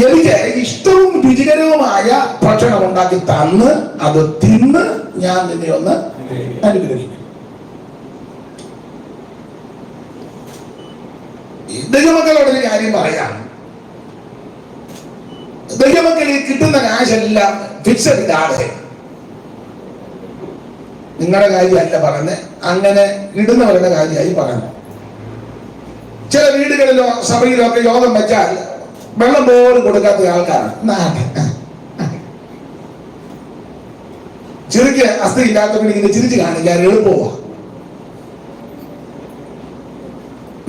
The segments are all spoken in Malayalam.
എനിക്ക് ഇഷ്ടവും രുചികരവുമായ ഭക്ഷണം ഉണ്ടാക്കി തന്ന് അത് തിന്ന് ഞാൻ നിന്നെ ഒന്ന് അനുഗ്രഹിക്കും. ദൈവമക്കളോടൊരു കാര്യം പറയാം. ദൈവമക്കളിൽ കിട്ടുന്ന കാശെല്ലാം ഫിക്സഡ് ഇടാതെ, നിങ്ങളുടെ കാര്യമല്ല പറഞ്ഞ്, അങ്ങനെ ഇടുന്നവരുടെ കാര്യമായി പറഞ്ഞു. ചില വീടുകളിലോ സഭയിലോ ഒക്കെ യോഗം വെച്ചാൽ വെള്ളം പോലും കൊടുക്കാത്ത ആൾക്കാരാണ്. ചിരിക്ക് അസ്ഥി ഇല്ലാത്തവരിങ്ങനെ ചിരിച്ച് കാണിക്കാൻ എളുപ്പമാണ്.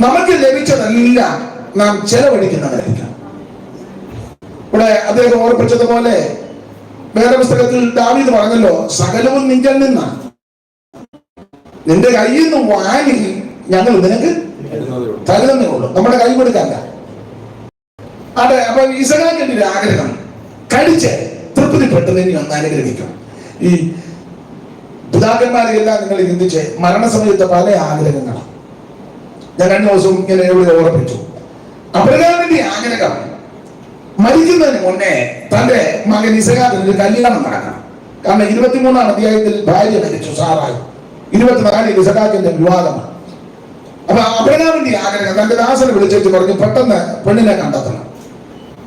നമുക്ക് ലഭിച്ചതെല്ലാം നാം ചെലവഴിക്കുന്നവരായിരിക്കണം. ഇവിടെ അദ്ദേഹം ഓർപ്പിച്ചതുപോലെ വേറെ പുസ്തകത്തിൽ ദാവീദ് പറഞ്ഞല്ലോ, സകലവും നിങ്കൽ നിന്നാണ്, നിന്റെ കയ്യിൽ നിന്ന് വാങ്ങി ഞങ്ങൾ നിനക്ക് തരുന്നേ ഉള്ളൂ, നമ്മുടെ കൈ കൊടുക്കല്ല. അതെ. അപ്പൊ ഇസഹാക്കിന്റെ ഒരു ആഗ്രഹം, കഴിച്ച് തൃപ്തിപ്പെട്ട് നിന്നെ ഒന്ന് അനുഗ്രഹിക്കണം. ഈ പിതാക്കന്മാരെല്ലാം നിങ്ങൾ ചിന്തിച്ച്, മരണസമയത്ത് പല ആഗ്രഹങ്ങളാണ്. ഞാൻ 2 ദിവസവും ഇങ്ങനെ എവിടെ ഓർപ്പിച്ചു. അബ്രഹാമിന്റെ ആഗ്രഹം മരിക്കുന്നതിന് മുന്നേ തന്റെ മകൻ ഇസഹാക്കിന് ഒരു കല്യാണം നടക്കണം. കാരണം 23-ാം അധ്യായത്തിൽ ഭാര്യ മരിച്ചു, സാറായി. 24-ൽ ഇസഹാക്കിന്റെ വിവാഹമാണ്. അപ്പൊ അബ്രഹാമിന്റെ ആഗ്രഹം തന്റെ ദാസനെ വിളിച്ചു പറഞ്ഞു, പെട്ടെന്ന് പെണ്ണിനെ കണ്ടെത്തണം.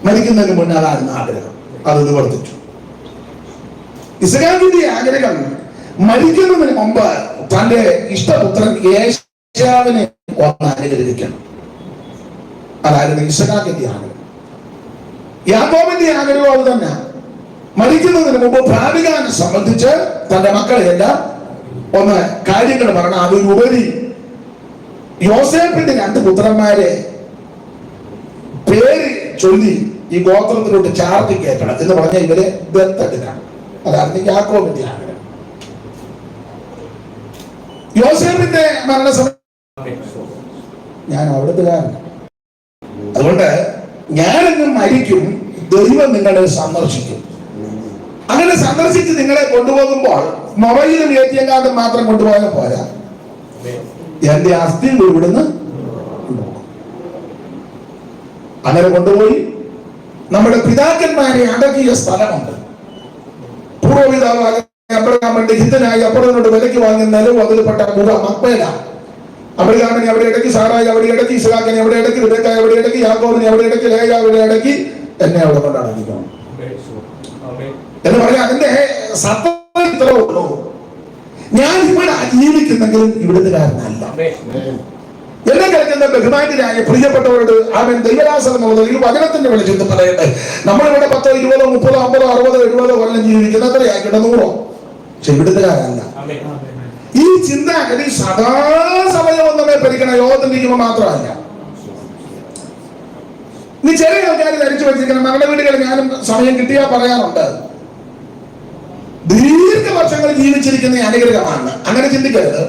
മരിക്കുന്നതിന് മുന്നേ അതായിരുന്നു ആഗ്രഹം. അത് നിവർത്തിച്ചു. ഇസഹാക്കിന്റെ ആഗ്രഹം മരിക്കുന്നതിന് മുമ്പ് തന്റെ ഇഷ്ടപുത്രൻ യേശാവിനെ ഒന്ന് അനുഗ്രഹിക്കണം. അതായിരുന്നു ഇസഹാക്കിന്റെ ആഗ്രഹം. യാക്കോബിന്റെ ആഗ്രഹം അത് തന്നെ. മരിക്കുന്നതിന് മുമ്പ് ഭാവികാനെ സംബന്ധിച്ച് തന്റെ മക്കളെയെല്ലാം ഒന്ന് കാര്യങ്ങൾ പറഞ്ഞ അതിനുപരി യോസേഫിന്റെ 2 പുത്രന്മാരെ പേര് ചൊല്ലി ഈ ഗോത്രത്തിലോട്ട് ചാർത്തി കയറ്റണം എന്ന് പറഞ്ഞ ഇവരെ ദത്തെടുക്കണം. അതായിരുന്നു യാക്കോബിന്റെ ആഗ്രഹം. യോസേഫിന്റെ മരണസമയം ഞാൻ അവിടുത്തുകാരൻ. അതുകൊണ്ട് ഞാനെന്നും മരിക്കും, ദൈവം നിങ്ങളെ സന്ദർശിക്കും. അങ്ങനെ സന്ദർശിച്ച് നിങ്ങളെ കൊണ്ടുപോകുമ്പോൾ മൊബൈലും ATM കാർഡും മാത്രം കൊണ്ടുപോയാൽ പോരാ, എന്റെ അസ്ഥി ഇവിടുന്ന് അങ്ങനെ കൊണ്ടുപോയി നമ്മുടെ പിതാക്കന്മാരെ അടക്കിയ സ്ഥലമുണ്ട്. പൂർവ്വപിതാവായ അബ്രഹാമിന്റെ ഹിതനായി അപ്പുറത്തോട് വിലയ്ക്ക് വാങ്ങുന്ന നിലവും അതിൽപ്പെട്ട മുഖ മക്പേല. അബ്രഹാമിനെ അവിടെ ഇടയ്ക്ക്, സാറായി അവിടെ ഇടയ്ക്ക്, ഇസ്ഹാക്കിനെ അവിടെ ഇടയ്ക്ക്, റിബേക്കായെ അവിടെ ഇടയ്ക്ക്, യാക്കോബിനെ അവിടെ ഇടയ്ക്ക്, ലേയ അവിടെ ഇടയ്ക്ക്, എന്നെ അവിടെ കൊണ്ട് അടങ്ങിക്കണം എന്ന് പറഞ്ഞാൽ അതിന്റെ സത്യം ഇത്രേ ഉള്ളൂ. ഞാൻ ഇവിടെ ജീവിക്കുന്നെങ്കിലും ഇവിടുത്തുകാരനല്ല. എന്നെ കേൾക്കുന്ന ബഹുമാന്യരായ പ്രിയപ്പെട്ടവരോട് അവൻ ദൈവദാസൻ എന്നുള്ളത് ഈ വചനത്തിന്റെ വെളിച്ചത്തിൽ പറയട്ടെ. നമ്മളിവിടെ 10, 20, 30, 50, 60, 70 കൊല്ലം ജീവിക്കുന്ന എത്രയാക്കിയിട്ട് 100, പക്ഷെ ഇവിടുത്തുകാരല്ല. ഈ ചിന്താഗതി സദാസമയം നമ്മെ ഭരിക്കണ യോഗത്തിലിരിക്കുമ്പോൾ മാത്രമല്ല. നീ ചെറിയ ആൾക്കാർ ധരിച്ചു വെച്ചിരിക്കണം. നമ്മുടെ വീടുകളിൽ ഞാനും സമയം കിട്ടിയാൽ പറയാറുണ്ട്, ദീർഘവർഷങ്ങൾ ജീവിച്ചിരിക്കുന്ന അനുഗ്രഹമാണ്. അങ്ങനെ ചിന്തിക്കരുത്.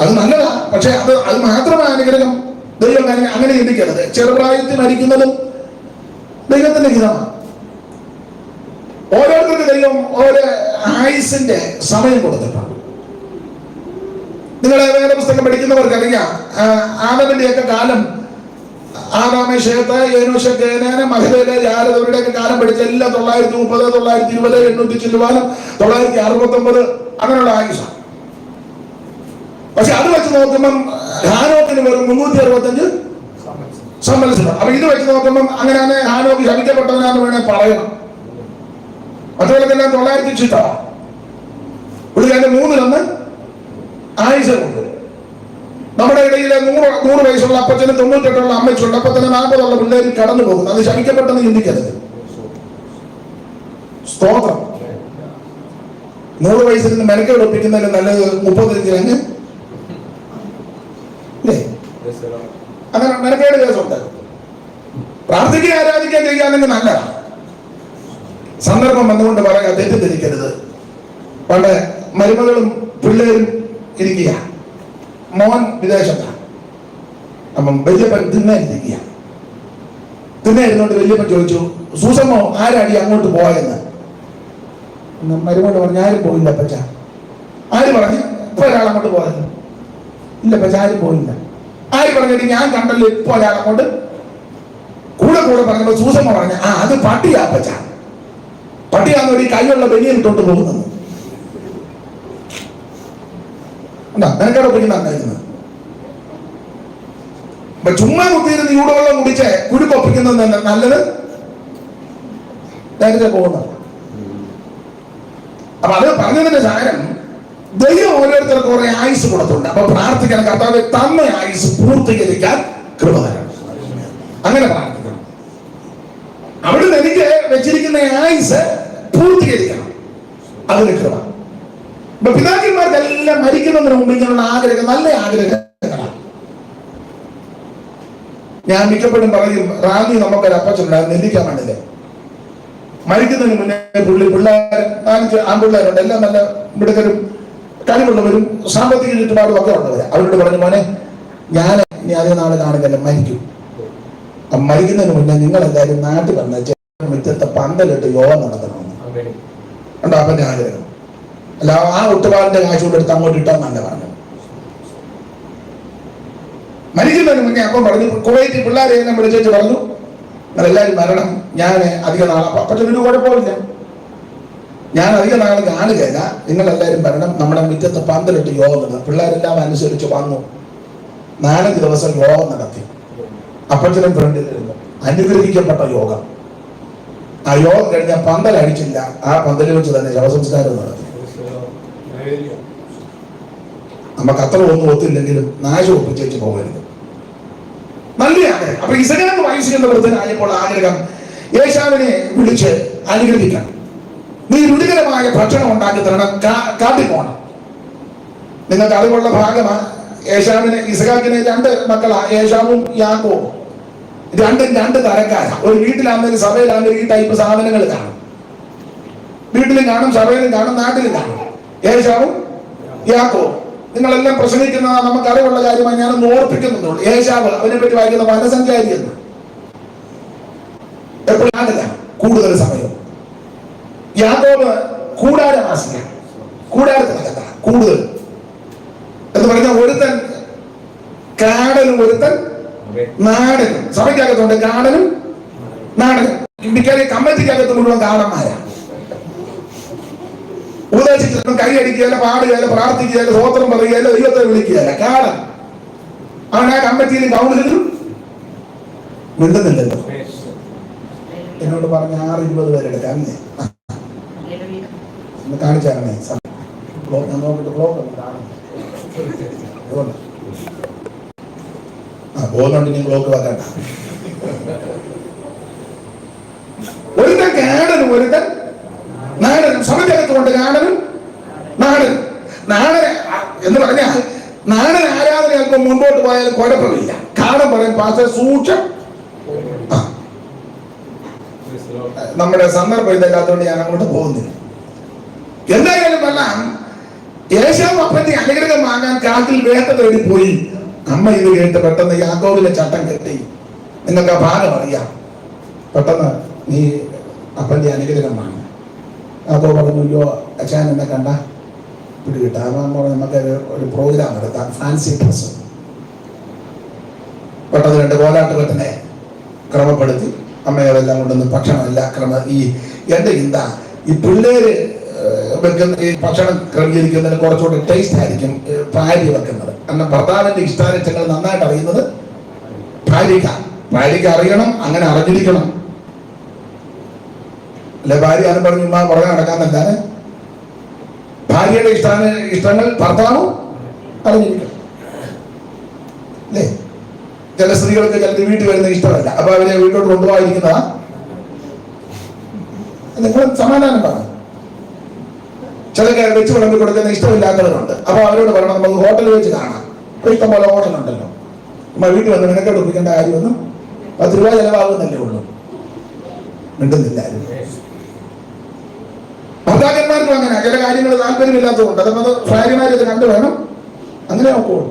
അത് നല്ലതാ, പക്ഷെ അത് മാത്രമായ അനുഗ്രഹം ദൈവം അങ്ങനെ ചിന്തിക്കരുത്. ചെറുപ്രായത്തിൽ മരിക്കുന്നതും ദൈവത്തിന്റെ ഹിതമാണ്. ഓരോരുത്തർക്ക് ദൈവം ഓരോ ആയുസിന്റെ സമയം കൊടുത്തിട്ടുണ്ട്. നിങ്ങളെ വേദപുസ്തകം പഠിക്കുന്നവർക്കറിയാം, ആദമിന്റെയൊക്കെ കാലം, ആദാമേ, ശേത്ത്, ഏനോശ്, കേനാന്, മഹലേല്, യാരദ് അവരുടെയൊക്കെ കാലം പഠിച്ച എല്ലാം 930, 920, 800 ചില്ലുവാനും 969 അങ്ങനെയുള്ള ആയുസാണ്. പക്ഷെ അത് വെച്ച് നോക്കുമ്പം ഹാനോക്കിന് വെറും 365 സംവത്സരം. അപ്പൊ ഇത് വെച്ച് നോക്കുമ്പം അങ്ങനെയാണ് ഹാനോക്ക് ശപിക്കപ്പെട്ടവനാന്ന് വേണേ പറയണം. മറ്റുള്ളവർക്കെല്ലാം 900 ചുറ്റാണ്. പുള്ളിക്കാരന്റെ 3 ആയുസുണ്ട്. നമ്മുടെ ഇടയിലെ 100 വയസ്സുള്ള അപ്പച്ചന് 98 അമ്മച്ചുണ്ട്. അപ്പൊ തന്നെ 40 പിള്ളേർ കടന്നു പോകുന്നു. അത് ശപിക്കപ്പെട്ടെന്ന് ചിന്തിക്കരുത്. സ്തോത്രം. 100 വയസ്സിൽ നിന്ന് മെനക്കേട് ഒപ്പിക്കുന്നതിന് നല്ലത് 35 അങ്ങ് അല്ലേ? അങ്ങനെ മെനക്കേട് കേസുണ്ട്. പ്രാർത്ഥിക്കുക, ആരാധിക്കുക ചെയ്യാനെങ്കിൽ നല്ലതാണ്. സന്ദർഭം വന്നുകൊണ്ട് പറയാ, തെറ്റിദ്ധരിക്കരുത്. പണ്ട് മരുമകളും പിള്ളേരും ഇരിക്കുക, മോൻ വിദേശത്താണ്. അപ്പം വല്യപ്പൻ തിന്നായിരിക്കുക. തിന്നായിരുന്നോണ്ട് വല്യപ്പൻ ചോദിച്ചു, സൂസമ്മോ ആരാടി അങ്ങോട്ട് പോയെന്ന്. മരുമോട് പറഞ്ഞു, ആരും പോയില്ല പച്ച. ആര് പറഞ്ഞു? ഇപ്പൊ ഒരാൾ അങ്ങോട്ട് പോയത്? ഇല്ല പച്ച, ആരും പോയില്ല. ആര് പറഞ്ഞിട്ട്? ഞാൻ കണ്ടല്ലോ ഇപ്പൊ ഒരാൾ അങ്ങോട്ട്. കൂടെ പറഞ്ഞപ്പോൾ സൂസമ്മ പറഞ്ഞ അത് പട്ടിയാപ്പച്ച, പട്ടിയാന്ന് ഒരു കൈയുള്ള ബനിയൻ ഇട്ടോട്ട് പോകുന്നത്. നിനക്കവിടെ പോയി നന്നായിരുന്നത്. അപ്പൊ ചുമ്മാ കുത്തിയിരുന്ന് ചൂടുവെള്ളം കുടിച്ച് കുരുക്കൊപ്പിക്കുന്നത് തന്നെ നല്ലത് നേരത്തെ പോകുന്നത്. അപ്പൊ അത് പറഞ്ഞതിന്റെ സാരം ദൈവം ഓരോരുത്തർക്ക് കുറെ ആയുസ് കൊടുത്തുണ്ട്. അപ്പൊ പ്രാർത്ഥിക്കണം, കർത്താവേ തന്ന ആയുസ് പൂർത്തീകരിക്കാൻ കൃപ തരണം. അങ്ങനെ പ്രാർത്ഥിക്കണം. അവിടുന്ന് എനിക്ക് വെച്ചിരിക്കുന്ന ആയുസ് പൂർത്തീകരിക്കണം, അതിന് കൃപ. അപ്പൊ പിതാക്കന്മാർക്കെല്ലാം മരിക്കുന്നതിന് മുമ്പ് ഇങ്ങനെയുള്ള ആഗ്രഹം, നല്ല ആഗ്രഹങ്ങളാണ്. ഞാൻ മിക്കപ്പോഴും പറയും, റാന്നി നമുക്കൊരു അപ്പച്ചനുണ്ടായിരുന്നു, നെല്ലിക്കാൻ വേണ്ടില്ലേ. മരിക്കുന്നതിന് മുന്നേ പിള്ളേർ 4 ആൺപിള്ളേരുണ്ട്, എല്ലാം നല്ല മിടുക്കരും കഴിവുള്ളവരും സാമ്പത്തിക ചുറ്റുപാടും ഒക്കെ ഉള്ളവര്. അവരോട് പറഞ്ഞു, മോനെ ഞാൻ ഇനി അധികം നാളെ കാണുകയല്ല, മരിക്കും. മരിക്കുന്നതിന് മുന്നേ നിങ്ങളെല്ലാവരും നാട്ടിൽ വന്ന മുറ്റത്തെ പന്തലിട്ട് യോഗം നടത്തണമെന്ന് ഉണ്ടോ അവന്റെ ആഗ്രഹം. അല്ല ആ ഒട്ടുപാടിന്റെ കാശ് കൊണ്ടെടുത്ത് അങ്ങോട്ട് ഇട്ടാന്നല്ല പറഞ്ഞു. മരിക്കുന്നതിന് മുന്നേ അപ്പം പറഞ്ഞു, കുവൈറ്റ് പിള്ളേരെ എല്ലാം വിളിച്ചു പറഞ്ഞു, നിങ്ങളെല്ലാവരും വരണം, ഞാൻ അധിക നാളെ പറ്റൊരു കുഴപ്പമില്ല, ഞാൻ അധിക നാൾ കാണുകയില്ല, നിങ്ങളെല്ലാവരും വരണം, നമ്മുടെ മുറ്റത്ത് പന്തലിട്ട് യോഗം നടത്തും. പിള്ളേരെല്ലാം അനുസരിച്ച് വന്നു. 4 ദിവസം യോഗം നടത്തി. അപ്പച്ചനും ഫ്രണ്ടിലിരുന്നു. അനുഗ്രഹിക്കപ്പെട്ട യോഗം. ആ യോഗം കഴിഞ്ഞ പന്തൽ അടിച്ചില്ല, ആ പന്തലിൽ വെച്ച് തന്നെ ശവസംസ്കാരം നടത്തി. നമുക്ക് അത്ര ഒന്നും ഒത്തില്ലെങ്കിലും നാശം ഒപ്പിച്ചേച്ച് പോകരുത്. നല്ല ആഗ്രഹം. അപ്പൊ ഇസഹാക്ക് വയസ്സിന്റെ വൃദ്ധനായപ്പോൾ ആഗ്രഹം ഏശാവിനെ വിളിച്ച് അനുഗ്രഹിക്കണം. നീ രുചികരമായ ഭക്ഷണം ഉണ്ടാക്കി തരണം, കാട്ടിൽ പോകണം. നിങ്ങൾക്ക് അറിവുള്ള ഭാഗമാണ്. ഇസഹാക്കിന് 2 മക്കളാ, ഏശാവും യാക്കോബും. രണ്ടും 2 തരക്കാരാ. ഒരു വീട്ടിലാണെങ്കിലും സഭയിലാണെങ്കിലും ഈ ടൈപ്പ് സാധനങ്ങൾ കാണും. വീട്ടിലും കാണും, സഭയിലും കാണും, നാട്ടിലും കാണും. ഏശാവും യാക്കോബും. നിങ്ങളെല്ലാം പ്രസംഗിക്കുന്ന നമുക്ക് അറിവുള്ള കാര്യമായി ഞാനൊന്ന് ഓർപ്പിക്കുന്നുള്ളൂ. ഏശാവ് അവനെ പറ്റി വായിക്കുന്ന വനസഞ്ചാരി എന്ന്. എപ്പോഴും നാട്ടിലാണ് കൂടുതൽ സമയം. യാക്കോബ് കൂടാരവാസിയാണ്, കൂടാരത്തിനകത്ത കൂടുതൽ എന്ന് പറഞ്ഞാൽ ഒരുത്തൻ കാടനും ഒരുത്തൻ നാടനും. സഭയ്ക്കകത്തുണ്ട് കാടനും നാടനും. ഇന്ത്യക്കാരെ കമ്മിറ്റിക്കകത്ത് മുഴുവൻ കാടന്മാരാണ്. ഉപദേശിച്ചിട്ടും കൈയടിക്കുകയല്ല, പാടുകയല്ല, പ്രാർത്ഥിക്കുകയല്ല, സ്വോത്രം പറയുകയല്ല, ദൈവത്തെ വിളിക്കുകയല്ല. കാടൻ അവൻ ആ കമ്മിറ്റിയിലും കൗൺസിലും മിണ്ടുന്നില്ലല്ലോ. എന്നോട് പറഞ്ഞ 6-20 പേരെടുക്കാം. അന്നേ ഒന്ന് കാണിച്ചാണേ, ഞാൻ നോക്കിട്ട് ബ്ലോക്ക് ഒന്ന് കാണുന്നു. പോകുന്നുണ്ട്, നീ ബ്ലോക്ക് വെക്കണ്ട. ഒരുത്തൻ കാടനും ഒരുത്തൻ നാടനും. സമയത്ത് കൊണ്ട് കാടനും നാടനും. നാടൻ എന്ന് പറഞ്ഞാൽ നാടൻ ആരാധന അല്പം മുൻപോട്ട് പോയാലും കുഴപ്പമില്ല. കാടൻ പറയും പാസ്റ്റർ സൂക്ഷം. നമ്മുടെ സന്ദർഭം ഇതല്ലാത്തതുകൊണ്ട് ഞാൻ അങ്ങോട്ട് പോകുന്നില്ല. എന്തായാലും എല്ലാം ഏശാവ് അപ്പന്റെ അനുഗ്രഹം വാങ്ങാൻ കാട്ടിൽ വേട്ട തേടി പോയി. അമ്മ ഇത് കേട്ട് പെട്ടെന്ന് യാക്കോബിന്റെ ചട്ടം കെട്ടി. നിങ്ങൾക്ക് ആ ഭാഗം അറിയാം. പെട്ടെന്ന് നീ അപ്പന്റെ അനുഗ്രഹം വാങ്ങി. അതോ പറഞ്ഞു, അയ്യോ അച്ഛൻ എന്നെ കണ്ട പിടികിട്ട. നമുക്ക് ഒരു പ്രോഗ്രാം എടുത്താൽ ഫാൻസി ഡ്രസ്. പെട്ടെന്ന് 2 കോലാട്ടുകെട്ടിനെ ക്രമപ്പെടുത്തി അമ്മയോടെല്ലാം കൊണ്ടുവന്ന് ഭക്ഷണം ഈ എന്റെ ചിന്ത, ഈ പിള്ളേര് വെക്കുന്ന ഈ ഭക്ഷണം ക്രമീകരിക്കുന്നതിന് കുറച്ചുകൂടി ടേസ്റ്റ് ആയിരിക്കും ഭാര്യ വെക്കുന്നത്. കാരണം ഭർത്താവിന്റെ ഇഷ്ടാനിഷ്ടങ്ങൾ നന്നായിട്ട് അറിയുന്നത് ഭാര്യയ്ക്ക് അറിയണം, അങ്ങനെ അറിഞ്ഞിരിക്കണം. അല്ലെ ഭാര്യ ആരും പറഞ്ഞു പുറകെ നടക്കാന്നല്ലാതെ ഭാര്യയുടെ ഇഷ്ടങ്ങൾ ഭർത്താവും അറിഞ്ഞിരിക്കണം. അല്ലേ? ചില സ്ത്രീകൾക്ക് ചിലത് വീട്ടിൽ വരുന്ന ഇഷ്ടമല്ല, അപ്പൊ അവരെ വീട്ടിലോട്ട് കൊണ്ടുപോയിരിക്കുന്നതാ. നിങ്ങൾ സമാധാനം പറഞ്ഞു. ചില വെച്ച് വിളമ്പി കൊടുക്കുന്ന ഇഷ്ടമില്ലാത്തവരുണ്ട്. അപ്പൊ അവരോട് പറയണം, നമുക്ക് ഹോട്ടലിൽ വെച്ച് കാണാം. ഇഷ്ടം പോലെ ഹോട്ടലുണ്ടല്ലോ. നമ്മൾ വീട്ടിൽ വന്ന് നിനക്കേട് ഒപ്പിക്കേണ്ട കാര്യമൊന്നും 10 രൂപ ചെലവാകുന്നല്ലേ ഉള്ളൂ. മിണ്ടുന്നില്ല. ഭർത്താക്കന്മാർക്കും അങ്ങനെ ചില കാര്യങ്ങൾ താല്പര്യമില്ലാത്തതുകൊണ്ട് അതപ്പോൾ ഭാര്യമാരത് കണ്ടു വേണം, അങ്ങനെ നോക്കുള്ളൂ.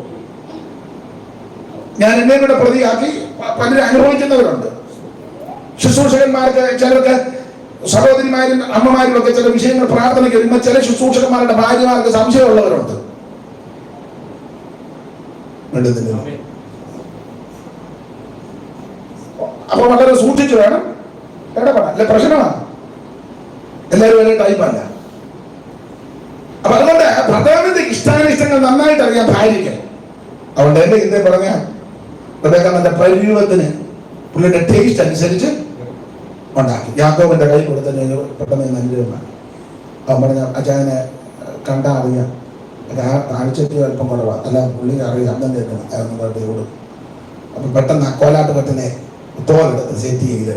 ഞാൻ എന്നെ കൂടെ പ്രതിയാക്കി പലരും അനുഭവിക്കുന്നവരുണ്ട്. ശുശ്രൂഷകന്മാർക്ക് ചിലർക്ക് സഹോദരിമാരും അമ്മമാരും ഒക്കെ ചില വിഷയങ്ങൾ പ്രാർത്ഥനയ്ക്ക് വരുമ്പോൾ ചില ശുശ്രൂഷകന്മാരുടെ ഭാര്യമാർക്ക് സംശയമുള്ളവരുണ്ട്. അപ്പൊ വളരെ സൂക്ഷിച്ചു വേണം ഇടപെടാം. അല്ലെ പ്രശ്നമാണ്, എല്ലാവരും ഒരേ ടൈപ്പല്ല. അപ്പൊ അതുകൊണ്ട് ഭർത്താവിന്റെ ഇഷ്ടാനിഷ്ടങ്ങൾ നന്നായിട്ട് അറിയാം ഭാര്യയ്ക്ക്. അതുകൊണ്ട് എന്റെ ഇന്നേ പറഞ്ഞ നല്ല പരിരൂപത്തിന് പുള്ളിയുടെ ടേസ്റ്റ് അനുസരിച്ച് ഉണ്ടാക്കി. യാക്കോബിന്റെ കൈ കൊടുത്ത പെട്ടെന്ന് നല്ലതാണ്. അവൻ പറഞ്ഞ അച്ഛനെ കണ്ടാ അറിയാം, കാഴ്ചയ്ക്ക് അല്പം കുറവാ, അല്ല പുള്ളി അറിയാം, അന്നം കേൾക്കണം അതൊന്നും കൊടുക്കും. അപ്പൊ പെട്ടെന്ന് കോലാട്ട് പെട്ടെന്ന് തോലെടുത്ത് സെറ്റ് ചെയ്ത്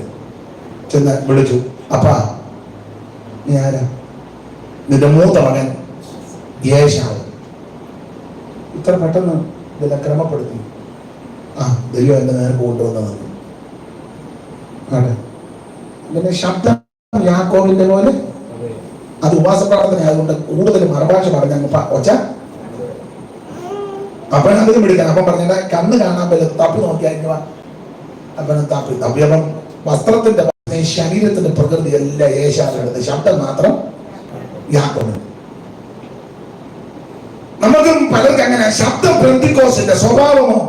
ചെന്ന് വിളിച്ചു, അപ്പാ നീ ആരാ? നിന്റെ മൂത്ത മകൻ യേശാവ്. ഇത്ര പെട്ടെന്ന് ഇതിനെ ക്രമപ്പെടുത്തി. ആ ദൈവം എന്റെ നേർക്ക് കൊണ്ടുവന്നത്. പിന്നെ ശബ്ദം യാക്കോബിന്റെ പോലെ, അത് ഉപവാസ പ്രാർത്ഥന ആയതുകൊണ്ട് കൂടുതൽ മറുഭാഷ പറഞ്ഞ ഒച്ച അപ്പൻ അധികം പിടിക്കാൻ. അപ്പം പറഞ്ഞ കണ്ണ് കാണാൻ പറ്റും, തപ്പി നോക്കിയാൽ അപ്പനെ തപ്പിയപ്പം വസ്ത്രത്തിന്റെ ശരീരത്തിന്റെ പ്രകൃതി എല്ലാം യേശാവിനെടുത്ത്, ശബ്ദം മാത്രം യാക്കോബിന്. നമുക്കും പലർക്കും അങ്ങനെ ശബ്ദം പെന്തിക്കോസിന്റെ സ്വഭാവമോ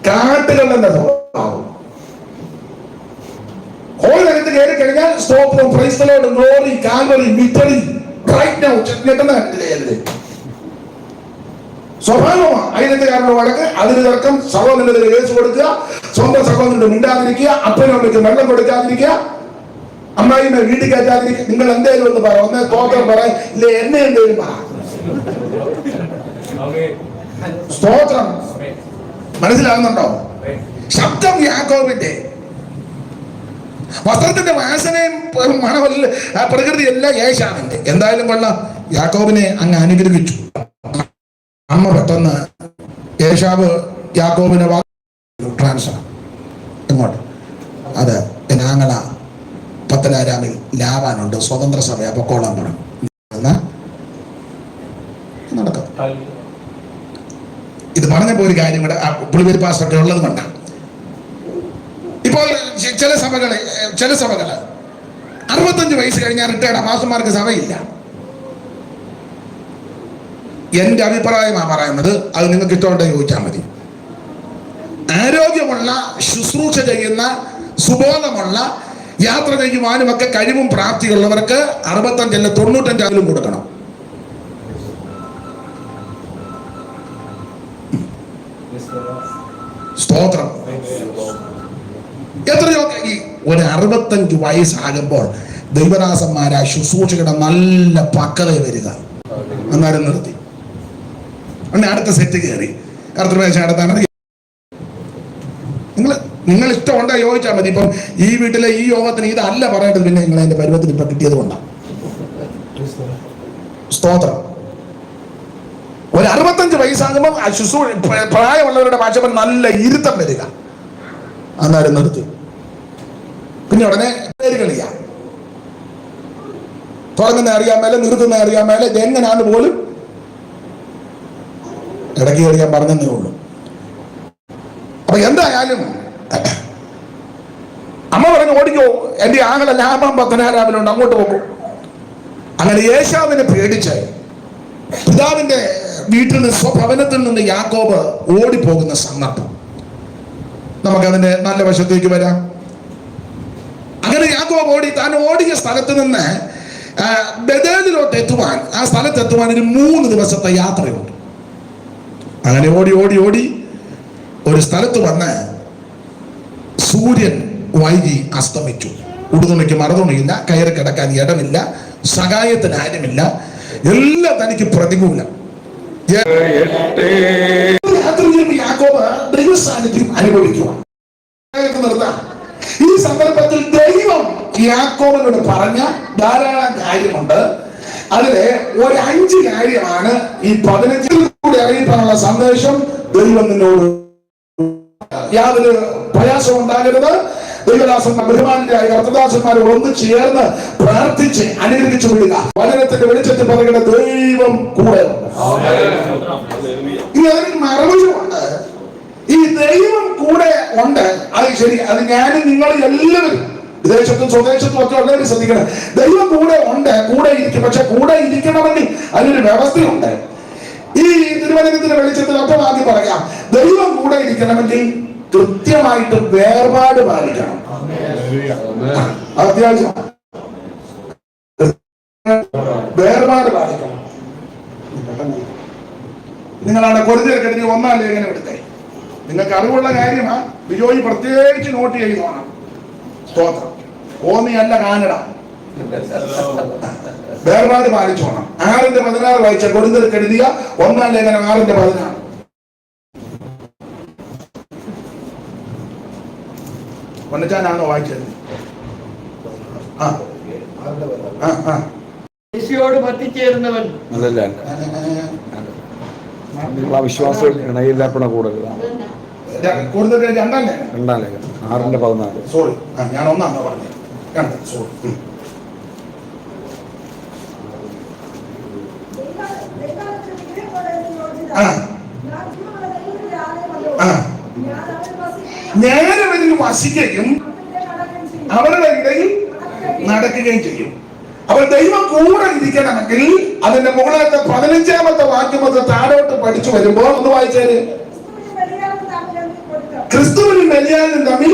കാട്ടുകളുടെ സ്വഭാവം. ഹോളിനകത്ത് കയറി കഴിഞ്ഞാൽ സ്തോത്രം, praise the lord, glory, Calvary, victory, right now ഞെട്ടുന്ന കണ്ടില്ലേ സ്വഭാവമാണ്. അതിനകത്തുകാരുടെ വഴക്ക്, അതിന് തർക്കം, സഹോദരന് കേസ് കൊടുക്കുക, സ്വന്തം സഹോദരന് മിണ്ടാതിരിക്കുക, അപ്പനോടേക്ക് വെള്ളം കൊടുക്കാതിരിക്കുക, അമ്മായിനെ വീട്ടിൽ കയറ്റാതിരിക്കുക. നിങ്ങൾ എന്തേലും ഒന്ന് പറ, ഒന്നേ സ്തോത്രം പറ, ഇല്ലേ എന്നെ എന്തേലും പറ. സ്തോത്രം മനസ്സിലാകുന്നുണ്ടോ? ശബ്ദം യാക്കോബിന്റെ, വസ്ത്രത്തിന്റെ വാസനയും മണവല്ല പ്രകൃതി എല്ലാം യേശാവിന്റെ. എന്തായാലും കൊള്ളാം, യാക്കോബിനെ അങ്ങ് അനുഗ്രഹിച്ചു. അമ്മ പെട്ടെന്ന് യേശാവ് യാക്കോബിനെ ട്രാൻസ്ഫർ ഇങ്ങോട്ട്. അത് ആങ്ങള പത്തനാരാമിൽ ലാവാനുണ്ട്, സ്വതന്ത്ര സഭ പൊക്കോളാൻ പറഞ്ഞു. നടക്കും. ഇത് പറഞ്ഞപ്പോ ഒരു കാര്യം കൂടെ പുളിപേരി പാസ്റ്ററൊക്കെ ഉള്ളത് കൊണ്ടാണ്. ഇപ്പോൾ ചില സഭകള് 65 വയസ്സ് കഴിഞ്ഞാൽ റിട്ടയർഡ് മാസന്മാർക്ക് സഭയില്ല. എന്റെ അഭിപ്രായമാണ് പറയുന്നത്, അത് നിങ്ങൾക്ക് ഇഷ്ടമുണ്ടെങ്കിൽ ചോദിച്ചാൽ മതി. ആരോഗ്യമുള്ള, ശുശ്രൂഷ ചെയ്യുന്ന, സുബോധമുള്ള, യാത്ര ചെയ്യുവാനും ഒക്കെ കഴിവും പ്രാപ്തിയുള്ളവർക്ക് 65 അല്ല 95 കൊടുക്കണം. സ്തോത്രം. എത്രയോ ഒരു 65 വയസ്സാകുമ്പോൾ ദൈവദാസന്മാരാ ശുശ്രൂഷയുടെ നല്ല പക്വത വരിക. അന്നേരം നിർത്തി, അന്നെ അടുത്ത സെറ്റ് കയറി. അടുത്താണ് നിങ്ങൾ ഇഷ്ടമുണ്ടോ ചോദിച്ചാൽ മതി. ഇപ്പം ഈ വീട്ടിലെ ഈ യോഗത്തിന് ഇതല്ല പറയേണ്ടത്, പിന്നെ നിങ്ങൾ അതിന്റെ പരുവത്തിന് ഇപ്പൊ കിട്ടിയത് കൊണ്ടാണ്. സ്തോത്രം. ഒരു 65 വയസ്സാകുമ്പോൾ പ്രായമുള്ളവരുടെ ഭാഷ നല്ല ഇരുത്തം വരിക. അന്നേരം നിർത്തി. പിന്നെ ഉടനെ പേര് കളിയാ, തുടങ്ങുന്ന അറിയാൻ മേലെ, നിർത്തുന്ന അറിയാൻ മേലെ, എങ്ങനെയാന്ന് പോലും ഇടയ്ക്ക് കയറിയാൻ പറഞ്ഞതേ ഉള്ളൂ. അപ്പൊ എന്തായാലും അമ്മ പറഞ്ഞു, ഓടിക്കോ, എന്റെ ആങ്ങളെ ലാഭം പത്തനാരാമിലുണ്ട്, അങ്ങോട്ട് പോകും. അങ്ങനെ യേശാവിനെ പേടിച്ച് പിതാവിന്റെ വീട്ടിൽ നിന്ന്, സ്വഭവനത്തിൽ നിന്ന് യാക്കോബ് ഓടിപ്പോകുന്ന സന്ദർഭം നമുക്കതിന്റെ നല്ല വശത്തേക്ക് വരാം. അങ്ങനെ യാക്കോബ് താൻ ഓടിയ സ്ഥലത്ത് നിന്ന് ബേഥേലിലോട്ട് എത്തുവാൻ, ആ സ്ഥലത്ത് എത്തുവാൻ ഒരു 3 ദിവസത്തെ യാത്രയുണ്ട്. അങ്ങനെ ഓടി ഒരു സ്ഥലത്ത് വന്ന് സൂര്യൻ വൈകി അസ്തമിച്ചു. ഉടുതുണിക്ക് മറുതുണിയില്ല, കയറി കിടക്കാൻ ഇടമില്ല, സഹായത്തിന് ആരുമില്ല, എല്ലാം തനിക്ക് പ്രതികൂലം. ദൈവസാന്നിധ്യം അനുഭവിക്കുക. ഈ സന്ദർഭത്തിൽ ദൈവം യാക്കോബിനോട് പറഞ്ഞ ധാരാളം കാര്യമുണ്ട്. അതിലെ ഒരു 5 കാര്യമാണ് ഈ 15 കൂടി അറിയിക്കാനുള്ള സന്ദേശം. ദൈവം നിന്നോട് യാതൊരു പ്രയാസം ഉണ്ടാകരുത്. ദൈവദാസന്മാർ, ബഹുമാന്യരായ കർത്തദാസന്മാർ ഒന്ന് ചേർന്ന് പ്രാർത്ഥിച്ച് അനുഗ്രഹിച്ചു വിടുക. വചനത്തിന്റെ വെളിച്ചത്തിൽ പറയുന്ന ദൈവം കൂടെ ഉണ്ട്. ഇനി അതിന് മറുപടിയുണ്ട്. ഈ ദൈവം കൂടെ ഉണ്ട്, അത് ശരി. അത് ഞാനും നിങ്ങൾ എല്ലാവരും വിദേശത്തും സ്വദേശത്തും ഒക്കെ ഉള്ളവരും ശ്രദ്ധിക്കണം. ദൈവം കൂടെ ഉണ്ട്, കൂടെ ഇരിക്കും. പക്ഷെ കൂടെ ഇരിക്കണമെങ്കിൽ അതിനൊരു വ്യവസ്ഥയുണ്ട്. ഈ തിരുവചനത്തിന്റെ വെളിച്ചത്തിൽ അപ്പം ആദ്യം പറയാം, ദൈവം കൂടെ ഇരിക്കണമെങ്കിൽ കൃത്യമായിട്ട് വേർപാട് പാലിക്കണം. അത്യാവശ്യം വേർപാട് പാലിക്കണം. നിങ്ങളാണ് കൊരിന്ത്യർക്കെതിരെ 1-ാം ലേഖനം എടുത്തേ. നിങ്ങൾക്ക് അറിവുള്ള കാര്യമാണ്. ബിജോയി പ്രത്യേകിച്ച് നോട്ട് ചെയ്തോണം. സ്തോത്രം. ഓന്നിയല്ല കാനഡ. വേർപാട് പാലിച്ചോണം. 6:16 വായിച്ച കൊരിന്ത്യർക്കെതിരെ 1-ാം ലേഖനം 6:16. പൊന്നച്ചാനാണോ വായിച്ചത്? പറ്റിച്ചേരുന്നവൻ വിശ്വാസ ഇണയില്ലാപ്പണ കൂടരുത്. 2-ാം ലേഖനം 6:14. സോറി, ഞാൻ 1-ആണോ പറഞ്ഞത്? 2. സോറി. ഞാനവരിൽ വസിക്കുകയും അവരുടെ ഇടയിൽ നടക്കുകയും ചെയ്യും. അപ്പോൾ ദൈവം കൂടെ ഇരിക്കണമെങ്കിൽ അതിന്റെ മുകളിലത്തെ 15-ാമത്തെ വാക്യം താഴോട്ട് പഠിച്ചു വരുമ്പോൾ ഒന്ന് വായിച്ചാല്, ക്രിസ്തുവിനും ബലിയാലും തമ്മിൽ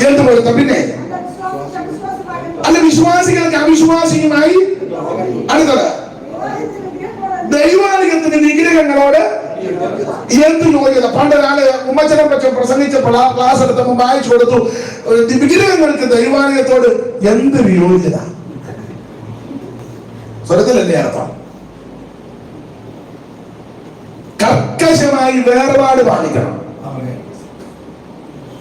എന്ത് പൊരുത്തം? പിന്നെ അല്ല, വിശ്വാസികൾക്ക് അവിശ്വാസിയുമായി അടുത്തത് ദൈവാലയത്തിന് വിഗ്രഹങ്ങളോട് എന്ത് യോഗ്യത? പണ്ട് ഒരാള് ഉമ്മച്ചനെ പറ്റി പ്രസംഗിച്ചപ്പോൾ ആ ക്ലാസ് എടുത്ത മുമ്പ് അയച്ചു കൊടുത്തു, വിഗ്രഹങ്ങൾക്ക് ദൈവാലയത്തോട് എന്ത് യോഗ്യത? സ്വരത്തിലല്ലേ അർത്ഥം? കർക്കശമായി വേർപാട് പാലിക്കണം.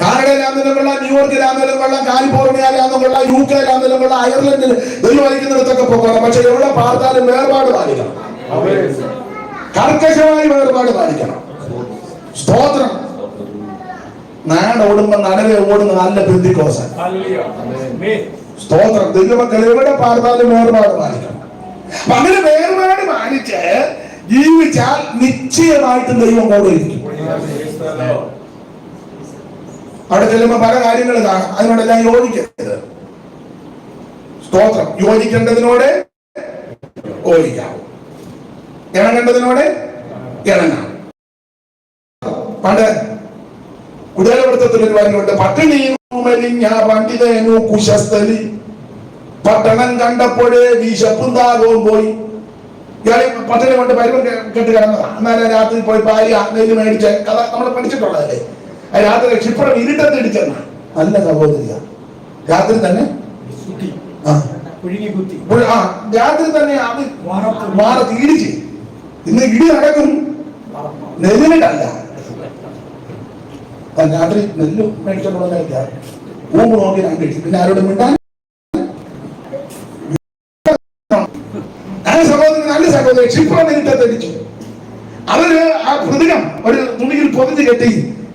കാനഡയിലാണെങ്കിലും കൊള്ളാം, ന്യൂയോർക്കിലാണെങ്കിലും കൊള്ളാം, കാലിഫോർണിയയിലാണെങ്കിലും കൊള്ളാം, UK-യിലാണെങ്കിലും കൊള്ളാം, അയർലൻഡിൽ ദൈവം പോകണം. പക്ഷെ എവിടെ പാർത്താലും വേർപാട് പാലിക്കണം. കർക്കശമായി വേർപാട് പാലിക്കണം. സ്തോത്രം. നാടോടുമ്പോ നടുവേ ഓടുന്ന നല്ല പെന്തിക്കോസൻ. സ്തോത്രം. ദൈവമക്കൾ എവിടെ പാർത്താലും വേർപാട് പാലിക്കണം. അപ്പൊ അങ്ങനെ വേർപാട് പാലിച്ച് ജീവിച്ചാൽ നിശ്ചയമായിട്ടും ദൈവം കൂടെ ഇരിക്കും. അവിടെ ചെല്ലുമ്പോ പല കാര്യങ്ങൾ കാണാം. അതിനോടെല്ലാം യോജിക്കരുത്. സ്തോത്രം. യോജിക്കേണ്ടതിനോട് യോജിക്കാം, ഇണങ്ങേണ്ടതിനോട് ഇണങ്ങാം. പണ്ട് കുടേലവൃത്തത്തിൽ ഒരു വരിയുണ്ട്, പട്ടിണിയും മെലിഞ്ഞ പണ്ഡിതനു കുശസ്ഥലി, പട്ടണം കണ്ടപ്പോഴേ വിശപ്പും ദാഹവും പോയി. ഇയാളെ പട്ടിണി കൊണ്ട് പരിവം കെട്ട് കിടന്നതാ. എന്നാലും രാത്രി പോയി ഭാര്യ നെല്ല് മേടിച്ച് കഥ നമ്മൾ പഠിച്ചിട്ടുള്ളതല്ലേ. രാത്രി ക്ഷിപ്രം ഇരുട്ടത്ത് ഇടിച്ചെന്ന നല്ല സഹോദരിയ. രാത്രി തന്നെ രാത്രി തന്നെ അത് മാറത്ത് ഇടിച്ച്. ഇന്ന് ഇടി നടക്കും നെല്ലിട്ടല്ല. രാത്രി നെല്ല് മേടിച്ചോണ്ട് ഊമ്പ് നോക്കി ഞാൻ കിട്ടി. പിന്നെ ആരോടും മിണ്ടാൻ ആ സഹോദരൻ നല്ല സഹോദരൻ ക്ഷിപ്രം ഇരുട്ടത്തടിച്ചു. അവര് ആ പ്രതികം ഒരു തുണിയിൽ പൊതിഞ്ഞ് കെട്ടി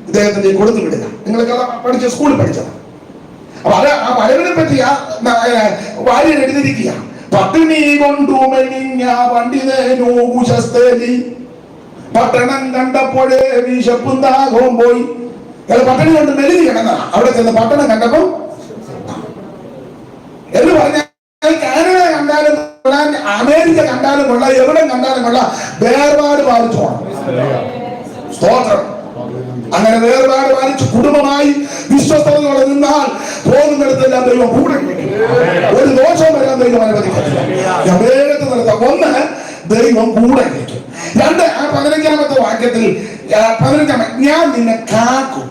ഇദ്ദേഹത്തിന്റെ കൊടുത്തു വിടുക. നിങ്ങളൊക്കെ പഠിച്ച സ്കൂളിൽ പഠിച്ചതാണ്. അപ്പൊ അത് ആ വരവിനെ പറ്റി വാര്യൻ എഴുതിയിരിക്കുക. പട്ടിണി കൊണ്ടു മെലിഞ്ഞ പണ്ഡിതനു കുശസ്ഥലി, പട്ടണം കണ്ടപ്പോഴേ വിശപ്പും ദാഹവും പോയി. പട്ടിണി കൊണ്ട് മെലിഞ്ഞ് കിടന്നതാണ്. അവിടെ ചെന്ന് പട്ടണം കണ്ടപ്പോ എന്ന് പറഞ്ഞാൽ കാനഡ കണ്ടാലും കൊള്ളാൻ, അമേരിക്ക കണ്ടാലും കൊള്ളാം, എവിടെ കണ്ടാലും കൊള്ളാം, വേർപാട് പാലിച്ചു പോകണം. സ്തോത്രം. അങ്ങനെ വേർപാട് പാലിച്ച് കുടുംബമായി വിശ്വസ്തയോടെ നിന്നാൽ പോകുന്നിടത്തെല്ലാം ദൈവം കൂടെ ഒരു ദോഷം വരാൻ ദൈവം അനുവദിക്കത്തില്ല. വേഗത്തിൽ നിർത്താം. 1, ദൈവം കൂടെ ഇരിക്കും. 2, ആ 15-ാമത്തെ വാക്യത്തിൽ 15 ഞാൻ നിന്നെ കാക്കും.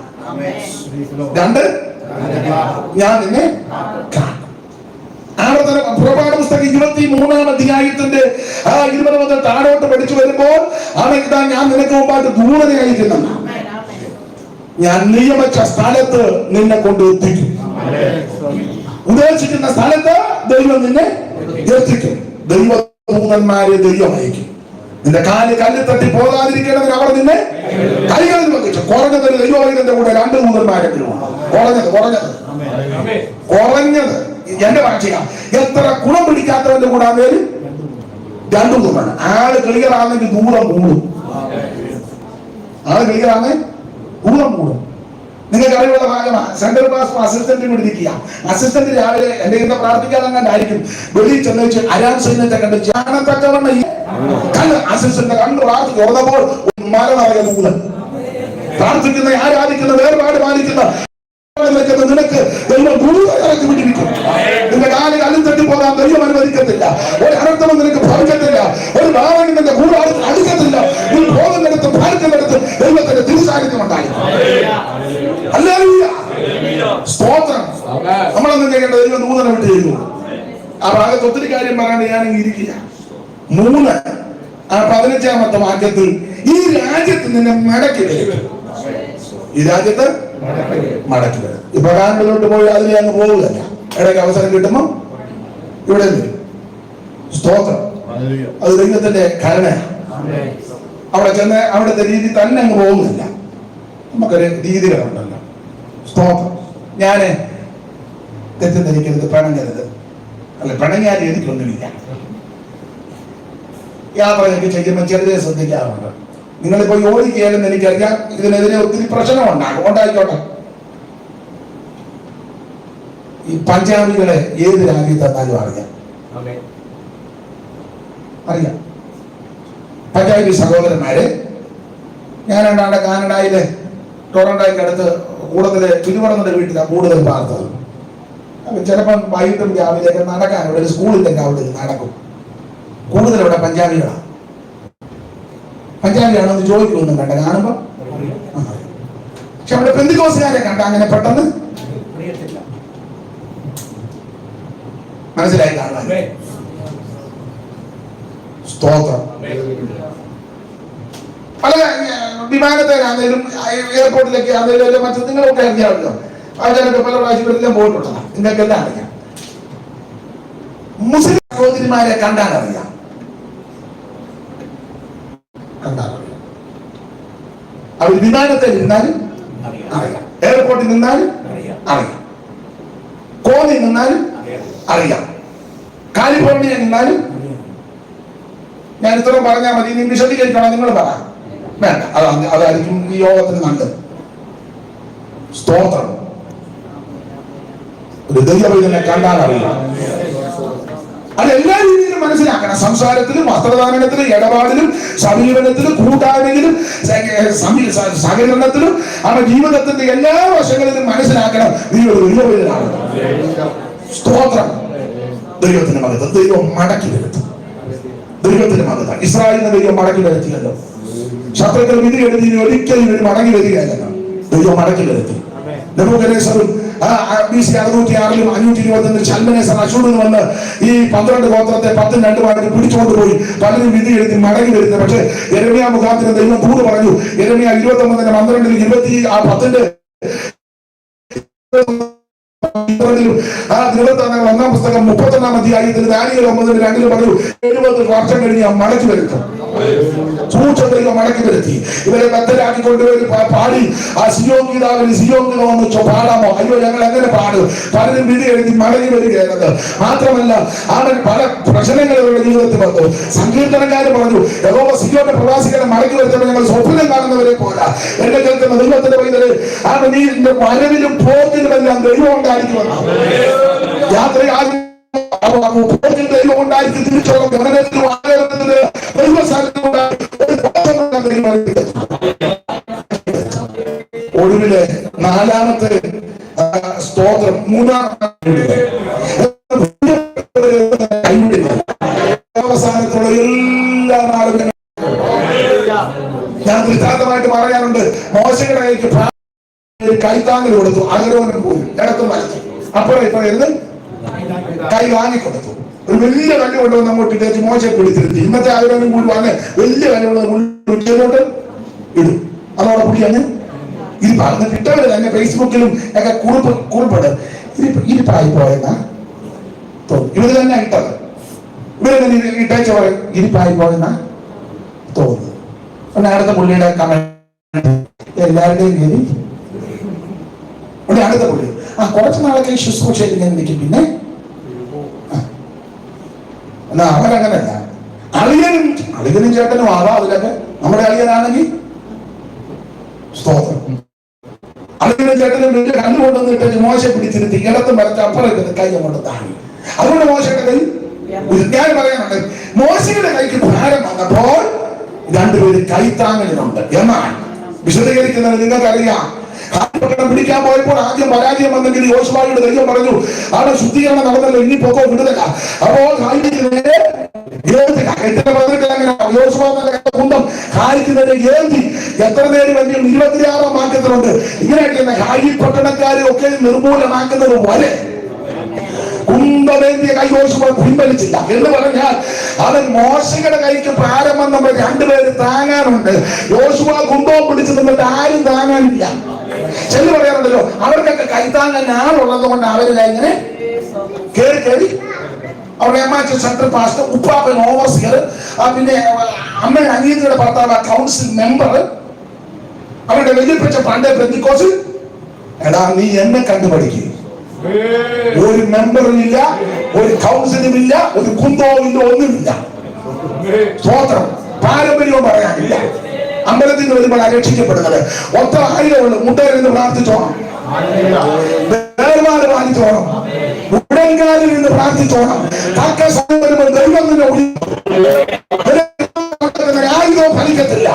2, ഞാൻ നിന്നെ കാക്കും. പുറപ്പാട് പുസ്തകം 23-ാം അധ്യായത്തിന്റെ 20 മുതൽ താഴോട്ട് പഠിച്ചു വരുമ്പോൾ അവൻ ഞാൻ നിനക്ക് മുമ്പായിട്ട് ദൂരതയായിരിക്കുന്നു. ഞാൻ നിയമിച്ച സ്ഥലത്ത് നിന്നെ കൊണ്ട് എത്തിക്കും. ഉദ്ദേശിക്കുന്ന സ്ഥലത്ത് ദൈവം നിന്നെ എത്തിക്കും. ദൈവദൂതന്മാരെ ദൈവം അയക്കും. നിന്റെ കാല് കല്ല് തട്ടി പോകാതിരിക്കണമെന്ന് അവർ നിന്നെ കൈകളിൽ വഹിച്ചു. കുറഞ്ഞത് ദൈവവൈദ്യന്റെ കൂടെ 2 ദൂതന്മാരെങ്കിലും കുറഞ്ഞത് എന്റെ ഭാഷ എത്ര ഗുണം പിടിക്കാത്തവന്റെ കൂടെ ആണെങ്കിലും 2 ദൂതമാണ്. ആള് ക്ലിയർ ആണെങ്കിൽ ദൂരം കൂടും. ആള് ക്ലിയർ ആണെ ദൂരം കൂടും. നിങ്ങൾക്ക് അറിവുള്ള ഭാഗമാണ്. സെൻട്രൽ ക്ലാസ് അസിസ്റ്റന്റിന് വിളിക്കുക. അസിസ്റ്റന്റ് രാവിലെ എന്റെ ഇന്ന് പ്രാർത്ഥിക്കാതെ കണ്ടായിരിക്കും വെളിയിൽ ചെന്ന് അരാം സൈന്യത്തെ കണ്ട് കാണത്തക്കവണ്ണം ഈ കണ്ണ് അസിസ്റ്റന്റ് കണ്ടു പ്രാർത്ഥിച്ച് തുറന്നപ്പോൾ മരണമായ ദൂതൻ പ്രാർത്ഥിക്കുന്ന, ആരാധിക്കുന്ന, വേർപാട് പാലിക്കുന്ന നിനക്ക് ദൈവം ഇറക്കി വിട്ടിരിക്കും. നിന്റെ കാലിൽ അല്ലും തട്ടി പോകാൻ ദൈവം അനുവദിക്കത്തില്ല. ഒരു അനർത്ഥവും നിനക്ക് ഭവിക്കത്തില്ല. ഒരു ഭാവം നിന്റെ കൂടാതെ അടുക്കത്തില്ല. നീ പോകുന്നിടത്ത് പാലിക്കുന്നിടത്ത് ദൈവത്തിന്റെ തിരുസാന്നിധ്യം ഉണ്ടായിരിക്കും. ഹല്ലേലൂയ, സ്തോത്രം. നമ്മളൊന്നും ചെയ്യേണ്ട, ദൈവം നൂതനം വിട്ട് ചെയ്തു. ആ ഭാഗത്ത് ഒത്തിരി കാര്യം പറയാണ്ട് ഞാനിങ്ങനെ ഇരിക്കുക. 3:15 വാക്യത്തിൽ ഈ രാജ്യത്ത് നിന്നെ മടക്കി വരും. ഈ രാജ്യത്ത് മടക്കി വരും. ഇപ്പൊ കാനഡിലോട്ട് പോയി അതിനെ അങ്ങ് പോവുകയല്ല. ഇടയ്ക്ക് അവസരം കിട്ടുമ്പോ ഇവിടെ വരും. സ്തോത്രം. അത് ദൈവത്തിന്റെ കരുണയാണ്. അവിടെ ചെന്ന് അവിടുത്തെ രീതി തന്നെ അങ്ങ് പോകുന്നില്ല. നമുക്കൊരു രീതികളുണ്ടല്ലോ. സ്തോത്രം. ഞാന് തെറ്റിദ്ധരിക്കരുത്, പിണങ്ങരുത്. അല്ല, പിണങ്ങിയാൽ എനിക്കൊന്നുമില്ല. യാത്രയൊക്കെ ചെയ്യുമ്പോൾ ചെറിയ ശ്രദ്ധിക്കാറുണ്ട്. നിങ്ങളിപ്പോ യോജിക്കുകയാലെന്ന് എനിക്കറിയാം. ഇതിനെതിരെ ഒത്തിരി പ്രശ്നമുണ്ടാകും, ഉണ്ടായിക്കോട്ടെ. ഈ പഞ്ചാബികളെ ഏത് രാജ്യത്ത് തന്നാലും അറിയാം. പഞ്ചാബി സഹോദരന്മാരെ, ഞാനാണ് കാനഡയിലെ ടൊറന്റോയ്ക്ക് അടുത്ത് കൂടുതല് തിരുവനന്തപുരം വീട്ടിലാണ് കൂടുതൽ പാർത്തത്. അപ്പൊ ചിലപ്പം വൈകിട്ടും രാവിലെയൊക്കെ നടക്കാൻ ഇവിടെ ഒരു സ്കൂളിന്റെ അവിടെ നടക്കും. കൂടുതൽ ഇവിടെ പഞ്ചാബികളാണ്. പഞ്ചാബിയാണെന്ന് ചോദിക്കൊന്നും കണ്ട കാണുമ്പോ. പക്ഷെ അവിടെ പെന്തിക്കോസുകാരെ കണ്ട അങ്ങനെ പെട്ടെന്ന് മനസ്സിലായി കാണാൻ. സ്തോത്രം. പല വിമാനത്തിലാണെങ്കിലും എയർപോർട്ടിലൊക്കെ ആണെങ്കിലും മറ്റു നിങ്ങളൊക്കെ അറിയാമല്ലോ. ആൾക്കാരൊക്കെ പല പ്രാവശ്യങ്ങളെല്ലാം പോയിട്ടുള്ളതാണ്. നിങ്ങൾക്കെല്ലാം അറിയാം. മുസ്ലിം സഹോദരിമാരെ കണ്ടാൽ അറിയാം. അവർ വിമാനത്തിൽ നിന്നാലും അറിയാം, എയർപോർട്ടിൽ നിന്നാലും അറിയാം, കോന്നിൽ നിന്നാലും അറിയാം, കാലിഫോർണിയ നിന്നാലും. ഞാൻ ഇത്രയും പറഞ്ഞാൽ മതി. നീ വിശദീകരിക്കണം, നിങ്ങൾ പറ. വേണ്ട, അതായിരിക്കും ഈ യോഗത്തിന് നല്ലത്. സ്തോത്രം. ഒരു ദൈവത്തിനെ കണ്ടാൽ അറിയാം. അത് എല്ലാ രീതിയിലും മനസ്സിലാക്കണം. സംസാരത്തിലും, വസ്ത്രധാരണത്തിലും, ഇടപാടിലും, സമീപനത്തിലും, കൂട്ടായ്മയിലും, സഹകരണത്തിലും, അവരുടെ ജീവിതത്തിന്റെ എല്ലാ വശങ്ങളിലും മനസ്സിലാക്കണം. നീ ഒരു ദൈവവേദനാണ്. സ്തോത്രം. ദൈവത്തിന്റെ മകത്ത് ദൈവം മടക്കി വരുത്തും. ദൈവത്തിന്റെ മകത്ത് ഇസ്രായേലിനെ ദൈവം മടക്കി വരുത്തിയല്ലോ. ശത്രുക്കൾ വിധി എഴുതി ഒരിക്കലും ഒരു മടങ്ങി വരികയല്ലോ. ദൈവം മടക്കി വരുത്തി. നെബൂഖദ്നേസറും BC 606 521 ശൽമനേസർ അശൂരിൽ വന്ന് ഈ 12 ഗോത്രത്തെ 10 2 പിടിച്ചുകൊണ്ടുപോയി പലരും വിധി എഴുതി മടങ്ങി വരുന്നത്. പക്ഷേ യെരമ്യാ മുഖാന്തരം ദൈവം കൂടെ പറഞ്ഞു. യെരമ്യാ 29:12 ഒന്നാം പുസ്തകം 31-ാം അധ്യായത്തിൽ ദാനിയേൽ 9:2 പറഞ്ഞു, 70 വർഷം കഴിഞ്ഞ് മടക്കി വരുത്തും. സൂക്ഷിച്ച മടക്കി വരുത്തി. ഇവരെ ബദ്ധരാക്കി കൊണ്ടുപോയി പാടി ആ സിയോൻ ഗീതാവിന് സിയോൻ ഗീതം ഒന്ന് പാടാമോ? അയ്യോ, ഞങ്ങൾ എങ്ങനെ പാടും? പലരും വിധി എഴുതി മടങ്ങി വരികയായിരുന്നത്. മാത്രമല്ല, അവൻ പല പ്രശ്നങ്ങൾ അവരുടെ ജീവിതത്തിൽ വന്നു. സങ്കീർത്തനക്കാര് പറഞ്ഞു, യഹോവ സിയോന്റെ പ്രവാസികളെ മടക്കി വരുത്തുമ്പോൾ ഞങ്ങൾ സ്വപ്നം കാണുന്നവരെ പോലെ. എന്നെ കേൾക്കുന്ന ദൈവത്തിന്റെ പൈതല്, അവൻ ഈ വരവിലും പോക്കിലുമെല്ലാം ദൈവം ഉണ്ടായിരിക്കുമെന്നാണ്. യാത്രയാകും ദൈവം ഉണ്ടായിരിക്കും. തിരിച്ചോളം ഗമനത്തിലും ആഗ്രഹത്തില് ഒടുവില് 4-ാമത്തെ സ്തോത്രം 3-ാമത്തെ അവസാനത്തുള്ള എല്ലാ നാളും ഞാൻ ദൃഷ്ടാന്തമായിട്ട് പറയാറുണ്ട്. മോശയുടെ കൈക്ക് കൈത്താങ്ങൽ കൊടുത്തു. അകരോനും പോയി ഇടത്തും വലത്തും അപ്പുറം ഇപ്പുറം കൈ വാങ്ങിക്കൊടുത്തു. ഒരു വലിയ കല്ല് കൊണ്ടുവന്ന് അങ്ങോട്ട് ഇട്ടേച്ച് മോശം പിടിച്ചിരുത്തി. ഇന്നത്തെ ആഗ്രഹം കൂടി വന്ന് വലിയ കല്ലുള്ളത് മുള്ളിലോട്ട് ഇടും. അതോടെ പുള്ളി അങ്ങ് ഇരിപ്പാണ്. കിട്ടവര് തന്നെ ഫേസ്ബുക്കിലും ഒക്കെ കുറിപ്പിടും. ഇരിപ്പായി പോയെന്നാ തോന്നും. ഇവര് തന്നെ ഇട്ടത്. ഇവര് തന്നെ ഇട്ടേച്ച പറയും ഇരിപ്പായി പോയെന്നാ തോന്നുന്നു. പിന്നെ അടുത്ത പുള്ളിയുടെ കമന്റ് എല്ലാവരുടെയും ഗതി. അടുത്ത പുള്ളി കുറച്ച് നാളൊക്കെ ശുശ്രൂഷയിൽ ഇങ്ങനെ നിൽക്കും. പിന്നെ എന്നാ അവരങ്ങനല്ല. അളിയനും ചേട്ടനും ആവാം. അതിലൊക്കെ നമ്മുടെ അളിയനാണെങ്കിൽ സ്തോത്രം. അളിയനും ചേട്ടനും വലിയ കണ്ണുകൊണ്ടൊന്നും ഇട്ട് മോശം പിടിച്ചിരുത്തി ഇടത്തും വരച്ച് അപ്പുറം ഇട്ടത് കൈ കൊണ്ട് താങ്ങി. അതുകൊണ്ട് മോശയുടെ കൈ ഞാൻ പറയാനുണ്ട്. മോശയുടെ കൈക്ക് ഭാരം വന്നപ്പോൾ രണ്ടുപേര് കൈത്താങ്ങലിനുണ്ട്. എന്നാൽ വിശദീകരിക്കുന്നത് നിങ്ങൾക്കറിയാം. പട്ടണം പിടിക്കാൻ പോയപ്പോൾ ആദ്യം പരാജയം വന്നെങ്കിൽ യോശുവയോട് ദൈവം പറഞ്ഞു, അവിടെ ശുദ്ധീകരണം നടന്നല്ലോ, ഇനി പോകോ വിടുതല. അപ്പോൾ കുന്തം കായ്ക്കുന്നതിന് ഏന്തി എത്ര നേരം വേണ്ടിയും 26-ാം വാക്യത്തിലുണ്ട്. ഇങ്ങനെയൊക്കെ ഹായി പട്ടണക്കാരെ ഒക്കെ നിർമൂലമാക്കുന്നത് വരെ കുന്തമേന്തിയ കൈ യോശുവ പിൻവലിച്ചില്ല എന്ന് പറഞ്ഞാൽ അവൻ മോശയുടെ കൈക്ക് പ്രാരംഭം നമ്മൾ രണ്ടുപേര് താങ്ങാനുണ്ട്. യോശുവ കുന്തവും പിടിച്ചു നിന്നിട്ട് ആരും താങ്ങാനില്ല. ചെല്ലു പറയാറുണ്ടല്ലോ, അവർക്കൊക്കെ കൈത്താങ്ങാൻ ആളുള്ളത് കൊണ്ട് അവരില്ല ഇങ്ങനെ കയറി കയറി. അവരുടെ എംആർടി സെൻട്രൽ പാസ്റ്റർ, ഉപ്പാപ്പൻ ഓവർസിയർ, പിന്നെ അമ്മയുടെ അനിയത്തിയുടെ ഭർത്താവ് കൗൺസിൽ മെമ്പർ, അവരുടെ വലിയപ്പച്ച പണ്ടേ പെന്തിക്കോസ്. എടാ നീ എന്നെ കണ്ടുപഠിക്കുക. ഒരു മെമ്പറും ഇല്ല, ഒരു കൗൺസിലും ഇല്ല, ഒരു കുന്തവും ഇല്ല, ഒന്നുമില്ല. സ്വോത്രം പാരമ്പര്യവും പറയാനില്ല. അമ്പലത്തിൽ നിന്ന് വരുമ്പോൾ രക്ഷിക്കപ്പെടുന്നത് ഒത്ത ആയിരമുള്ളൂ. മുട്ടേരെന്ന് പ്രാർത്ഥിച്ചോണം, വേർപാട് പാലിച്ചോണം, ഉടൻകാലിൽ നിന്ന് പ്രാർത്ഥിച്ചോണം. തക്ക സമയം വരുമ്പോൾ ദൈവം ആയുധവും ഫലിക്കത്തില്ല.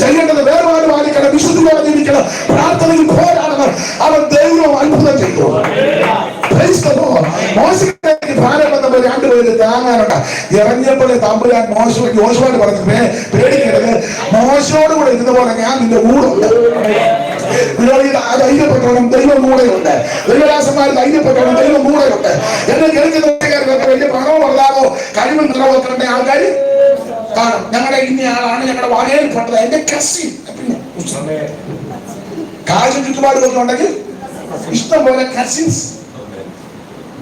ചെയ്യേണ്ടത് വേർപാട് പാലിക്കണം, വിശുദ്ധിയോടെ ജീവിക്കണം, പ്രാർത്ഥനയിൽ പോരാടണം. അവൻ ദൈവം അത്ഭുതം ചെയ്തു. മോശയ്ക്ക് ഭാരം നമ്മൾ രണ്ടുപേര് താങ്ങാനുണ്ട്. ഇറങ്ങിയപ്പോഴേ തമ്പുരാൻ യോശുവയോട് പറഞ്ഞു, പേടിക്കരുത്, മോശയോട് കൂടെ ഇരുന്ന പോലെ ഞാൻ നിന്റെ കൂടുണ്ട്. ധൈര്യപ്പെട്ടോണം, ദൈവം കൂടെയുണ്ട്. ദൈവദാസന്മാർ ധൈര്യപ്പെട്ടോണം, ദൈവം കൂടെയുണ്ട്. എന്നെ കേൾക്കുന്നവർക്ക് വലിയ പണമോ വർദ്ധാവോ കഴിവും നിറവൊക്കെ ആൾക്കാർ കാണും. ഞങ്ങളുടെ ഇന്ന ആളാണ്, ഞങ്ങളുടെ വകയിൽപ്പെട്ടത്, എന്റെ കസിൻ. കാശും ചുറ്റുപാടുമൊക്കെ ഉണ്ടെങ്കിൽ ഇഷ്ടം പോലെ കസിൻസ്.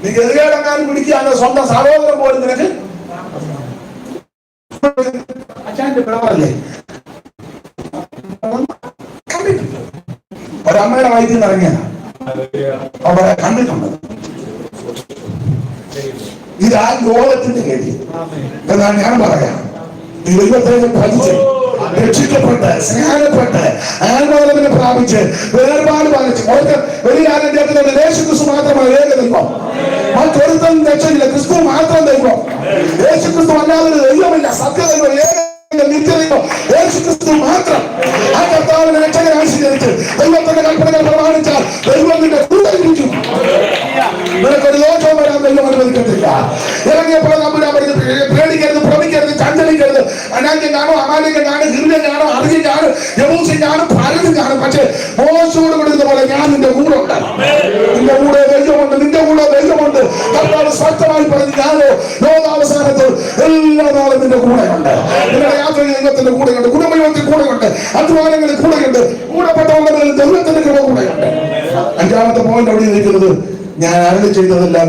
നീ ഗതികേടെങ്ങാനും പിടിക്കുകയാണ്, സ്വന്തം സഹോദരൻ പോലും നിനക്ക് അച്ഛൻ്റെ പിളവല്ലേ. ഒരമ്മയുടെ വയറ്റിൽ നിന്ന് ഇറങ്ങിയാണ് അവരെ കണ്ടിട്ടുണ്ട്. ഇതാ ലോകത്തിന്റെ ഗതി എന്നാണ് ഞാൻ പറയാം. ദൈവത്തെ ഭജിച്ച് രക്ഷിക്കപ്പെട്ട് സ്നാനപ്പെട്ട് ആത്മാവിനെ പ്രാപിച്ച് വേർപാട് പാലിച്ച് വലിയ യേശുക്രിസ്തു മാത്രമാണ് ഏക ദൈവം. മറ്റൊരുത്തൻ രക്ഷയില്ല, ക്രിസ്തു മാത്രം ദൈവം. യേശുക്രിസ്തു അല്ലാതെ ദൈവമില്ല, സത്യദൈവം, നിത്യദൈവം യേശുക്രിസ്തു മാത്രം. ആ കർത്താവിനെ രക്ഷകനായി സ്വീകരിച്ച് ദൈവത്തിന്റെ കൽപ്പനകൾ പ്രമാണിച്ചാൽ ദൈവം നിന്റെ കൂടെ ഇരിക്കും. നിനക്കൊരു ദോഷവും വരാൻ ദൈവം അനുവദിക്കത്തില്ല. ഇറങ്ങിയപ്പോൾ നമ്മൾ പേടിക്കരുത്, ഭ്രമിക്കരുത്, ചഞ്ചലിക്കരുത്. അനാക്യം കാണും, അമാലിക്യം കാണും, ഹിർണ്യം കാണും, അറിയും കാണും, യബൂസ്യം കാണും, പലതും കാണും. പക്ഷെ മോശയോട് കൊടുക്കുന്ന പോലെ ഞാൻ നിന്റെ കൂടെ ഉണ്ട്. നിന്റെ കൂടെ ദൈവമുണ്ട്, നിന്റെ കൂടെ ദൈവമുണ്ട്. കർത്താവ് സ്പഷ്ടമായി പറഞ്ഞു, ഞാനോ ലോകാവസാനത്തിൽ എല്ലാ നാളും നിന്റെ കൂടെയുണ്ട്. നിങ്ങളുടെ യാത്രയിൽ ദൈവത്തിന്റെ കൂടെയുണ്ട്, കുടുംബത്തിൽ കൂടെയുണ്ട്, അധ്വാനങ്ങളിൽ കൂടെയുണ്ട്, കൂടെപ്പെട്ടവങ്ങളിൽ ദൈവത്തിന്റെ കൃപ കൂടെയുണ്ട്. 5ാമത്തെ പോയിന്റ് അവിടെ ഇരിക്കുന്നത്, ഞാൻ അരുളി ചെയ്തതെല്ലാം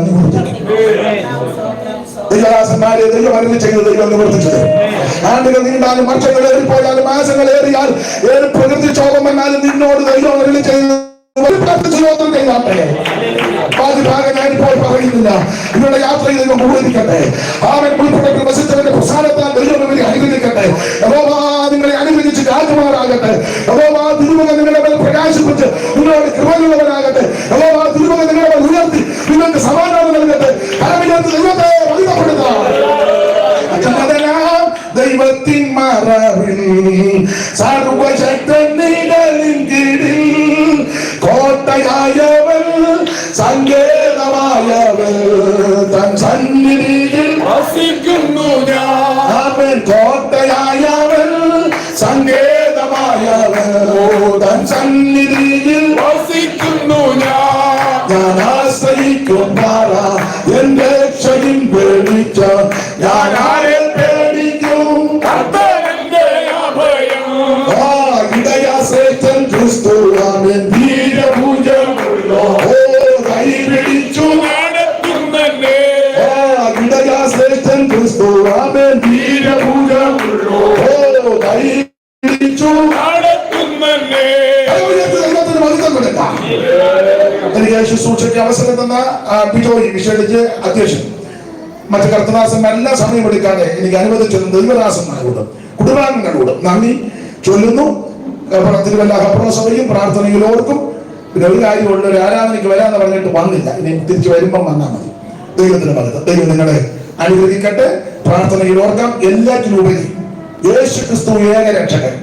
ദൈവദാസന്മാരെ ദൈവം അരുളി ചെയ്തത് ദൈവം നിവർത്തിച്ചത്. ആണ്ടുകൾ നീണ്ടാലും വർഷങ്ങൾ ഏറിപ്പോയാലും മാസങ്ങൾ ഏറിയാൽ ഏത് പ്രകൃതിക്ഷോഭം വന്നാലും നിന്നോട് ദൈവം അരുളി ചെയ്തത് ഞാനിപ്പോൾ പറയുന്നില്ല. നിങ്ങളുടെ യാത്രയിൽ ദൈവം ഉപകരിക്കട്ടെ. അവൻ ഉൾപ്പെടെ വസിച്ചവന്റെ പ്രസാദത്താൽ ദൈവം ഇവരെ അനുഗ്രഹിക്കട്ടെ. നിങ്ങളെ അനുഗ്രഹിച്ച് കാറ്റുമാറാകട്ടെ. തിരുമുഖം നിങ്ങളുടെ മേൽ പ്രകാശിപ്പിച്ച് നിങ്ങളോട് കൃപയുള്ളവനാകട്ടെ. തിരുമുഖം നിങ്ങളുടെ മേൽ ഉയർത്തി നിങ്ങൾക്ക് സമാധാനം നൽകട്ടെ. കരമില്ലാത്ത ദൈവത്തെ വഴിപ്പെടുത്താം. ദൈവത്തിൻ മറവിൽ സർവശക്തൻ നിഴലിൻ കീഴിൽ കോട്ടയായവൻ സങ്കേതമായവൻ തൻ സന്നിധിയിൽ വസിക്കുന്നു ഞാൻ. കോട്ടയായവൻ സങ്കേതമായവൻ തൻ സന്നിധിയിൽ വസിക്കുന്നു ഞാൻ ആശ്രയിക്കും പാറ എന്റെ രക്ഷയും പേടിച്ച ഞാൻ ആരെ പേടിക്കും. കർത്താവിന്റെ അഭയം ഇടയാ ശ്രേഷ്ഠൻ ക്രിസ്തു അവൻ വീരഭുജമുള്ളോ കൈപിടിച്ചു നടത്തുന്നേ. ഇടയാ ശ്രേഷ്ഠൻ ക്രിസ്തു അവൻ വീരഭുജമുള്ളോ കൈപിടിച്ചു നടത്തുന്നേ. ശുശ്രൂഷയ്ക്ക് അവസരം തന്ന പിജോയി വിശേഷിച്ച് അധ്യക്ഷൻ, മറ്റു കർത്തദാസന്മാർ എല്ലാ സമയം എടുക്കാതെ എനിക്ക് അനുവദിച്ചിരുന്ന ദൈവദാസന്മാരോടും കുടുംബാംഗങ്ങളോടും നന്ദി ചൊല്ലുന്നു. തിരുവല്ല ഹബ്രോൻ സഭയും പ്രാർത്ഥനയിലോർക്കും. പിന്നെ ഒരു കാര്യമുള്ള ഒരു ആരാധനയ്ക്ക് വരാന്ന് പറഞ്ഞിട്ട് വന്നില്ല, ഇനി തിരിച്ചു വരുമ്പം വന്നാൽ മതി. ദൈവത്തിന് മകത്ത് ദൈവം നിങ്ങളെ അനുഗ്രഹിക്കട്ടെ. പ്രാർത്ഥനയിൽ ഓർക്കാം. എല്ലാറ്റിനുപരി യേശു ക്രിസ്തു ഏക രക്ഷകൻ.